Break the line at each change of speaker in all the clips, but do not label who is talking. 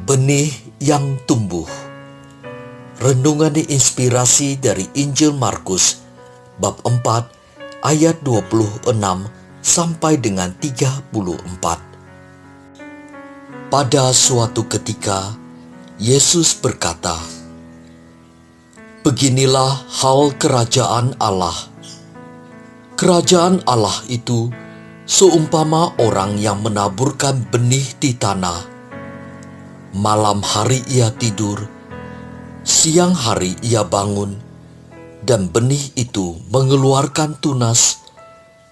Benih yang tumbuh. Renungan diinspirasi dari Injil Markus bab 4 ayat 26 sampai dengan 34. Pada suatu ketika Yesus berkata, "Beginilah hal kerajaan Allah. Kerajaan Allah itu seumpama orang yang menaburkan benih di tanah. Malam hari ia tidur, siang hari ia bangun, dan benih itu mengeluarkan tunas,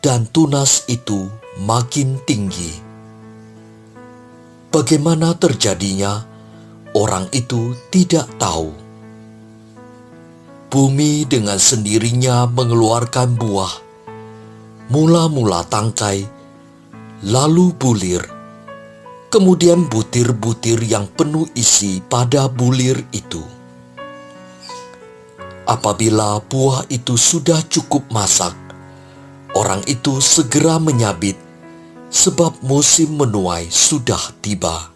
dan tunas itu makin tinggi. Bagaimana terjadinya, orang itu tidak tahu. Bumi dengan sendirinya mengeluarkan buah, mula-mula tangkai, lalu bulir, kemudian butir-butir yang penuh isi pada bulir itu. Apabila buah itu sudah cukup masak, orang itu segera menyabit, sebab musim menuai sudah tiba."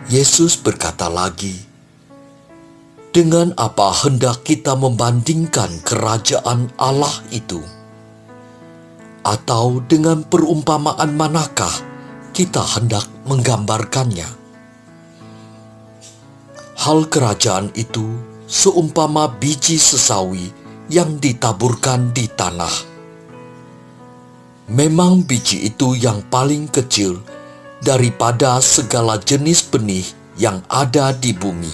Yesus berkata lagi, "Dengan apa hendak kita membandingkan kerajaan Allah itu? Atau dengan perumpamaan manakah kita hendak menggambarkannya? Hal kerajaan itu seumpama biji sesawi yang ditaburkan di tanah. Memang biji itu yang paling kecil daripada segala jenis benih yang ada di bumi.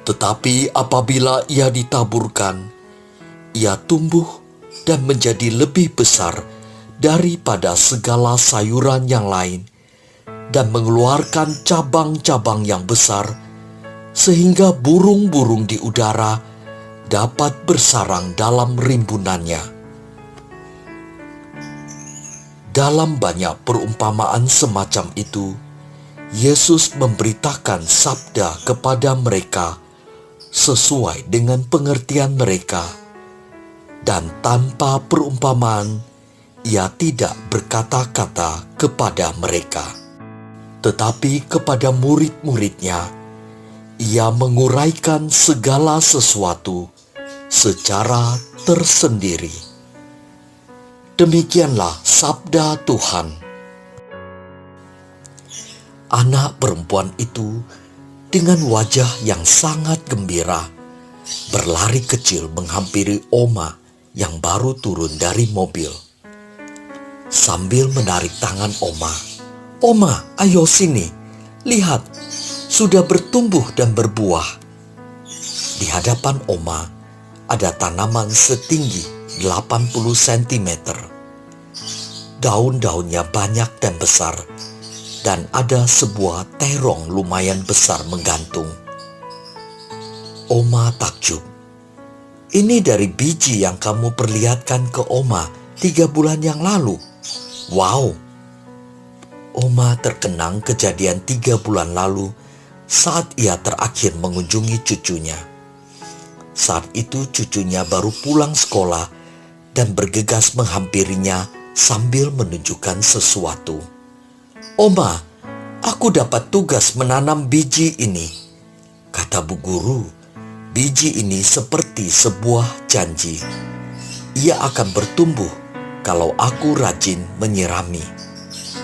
Tetapi apabila ia ditaburkan, ia tumbuh dan menjadi lebih besar daripada segala sayuran yang lain, dan mengeluarkan cabang-cabang yang besar, sehingga burung-burung di udara dapat bersarang dalam rimbunannya." Dalam banyak perumpamaan semacam itu, Yesus memberitakan sabda kepada mereka sesuai dengan pengertian mereka, dan tanpa perumpamaan, ia tidak berkata-kata kepada mereka. Tetapi kepada murid-muridnya, ia menguraikan segala sesuatu secara tersendiri. Demikianlah sabda Tuhan. Anak perempuan itu dengan wajah yang sangat gembira berlari kecil menghampiri Oma yang baru turun dari mobil. Sambil menarik tangan Oma, "Oma, ayo sini, lihat, sudah bertumbuh dan berbuah." Di hadapan Oma ada tanaman setinggi 80 cm. Daun-daunnya banyak dan besar, dan ada sebuah terong lumayan besar menggantung. Oma takjub. "Ini dari biji yang kamu perlihatkan ke Oma 3 bulan yang lalu." "Wow!" Oma terkenang kejadian 3 bulan lalu saat ia terakhir mengunjungi cucunya. Saat itu cucunya baru pulang sekolah dan bergegas menghampirinya sambil menunjukkan sesuatu. "Oma, aku dapat tugas menanam biji ini," kata bu guru. "Biji ini seperti sebuah janji. Ia akan bertumbuh kalau aku rajin menyirami,"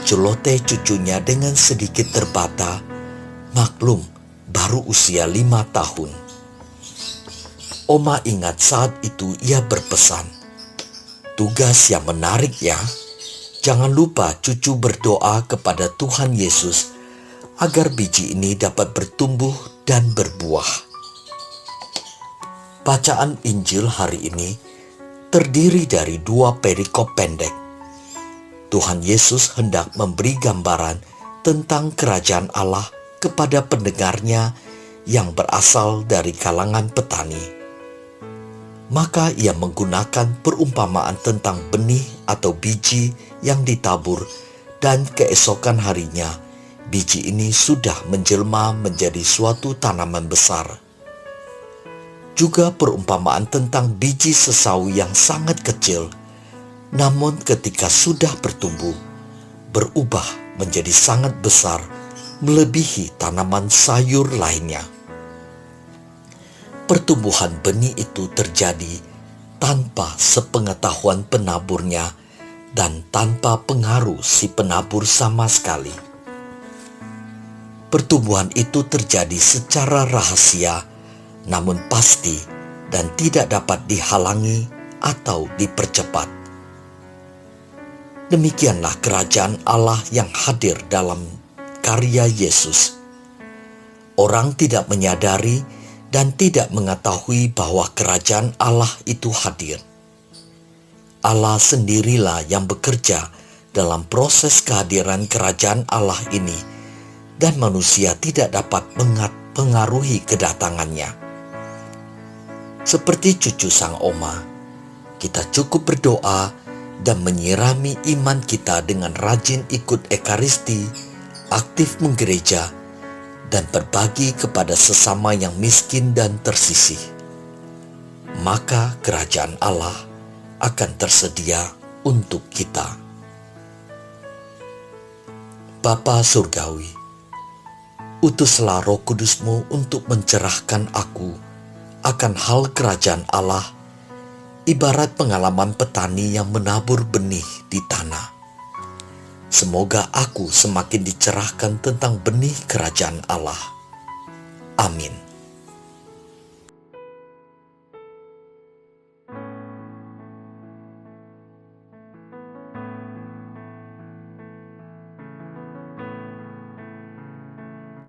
celoteh cucunya dengan sedikit terbata. Maklum, baru usia 5 tahun. Oma ingat saat itu ia berpesan, "Tugas yang menarik ya. Jangan lupa cucu berdoa kepada Tuhan Yesus agar biji ini dapat bertumbuh dan berbuah." Bacaan Injil hari ini terdiri dari 2 perikop pendek. Tuhan Yesus hendak memberi gambaran tentang kerajaan Allah kepada pendengarnya yang berasal dari kalangan petani. Maka ia menggunakan perumpamaan tentang benih atau biji yang ditabur, dan keesokan harinya biji ini sudah menjelma menjadi suatu tanaman besar. Juga perumpamaan tentang biji sesawi yang sangat kecil, namun ketika sudah bertumbuh, berubah menjadi sangat besar, melebihi tanaman sayur lainnya. Pertumbuhan benih itu terjadi tanpa sepengetahuan penaburnya dan tanpa pengaruh si penabur sama sekali. Pertumbuhan itu terjadi secara rahasia, namun pasti dan tidak dapat dihalangi atau dipercepat. Demikianlah kerajaan Allah yang hadir dalam karya Yesus. Orang tidak menyadari dan tidak mengetahui bahwa kerajaan Allah itu hadir. Allah sendirilah yang bekerja dalam proses kehadiran kerajaan Allah ini, dan manusia tidak dapat mengaruhi kedatangannya. Seperti cucu sang oma, kita cukup berdoa dan menyirami iman kita dengan rajin ikut ekaristi, aktif menggereja, dan berbagi kepada sesama yang miskin dan tersisih. Maka kerajaan Allah akan tersedia untuk kita. Bapa Surgawi, utuslah Roh Kudus-Mu untuk mencerahkan aku akan hal kerajaan Allah, ibarat pengalaman petani yang menabur benih di tanah. Semoga aku semakin dicerahkan tentang benih kerajaan Allah. Amin.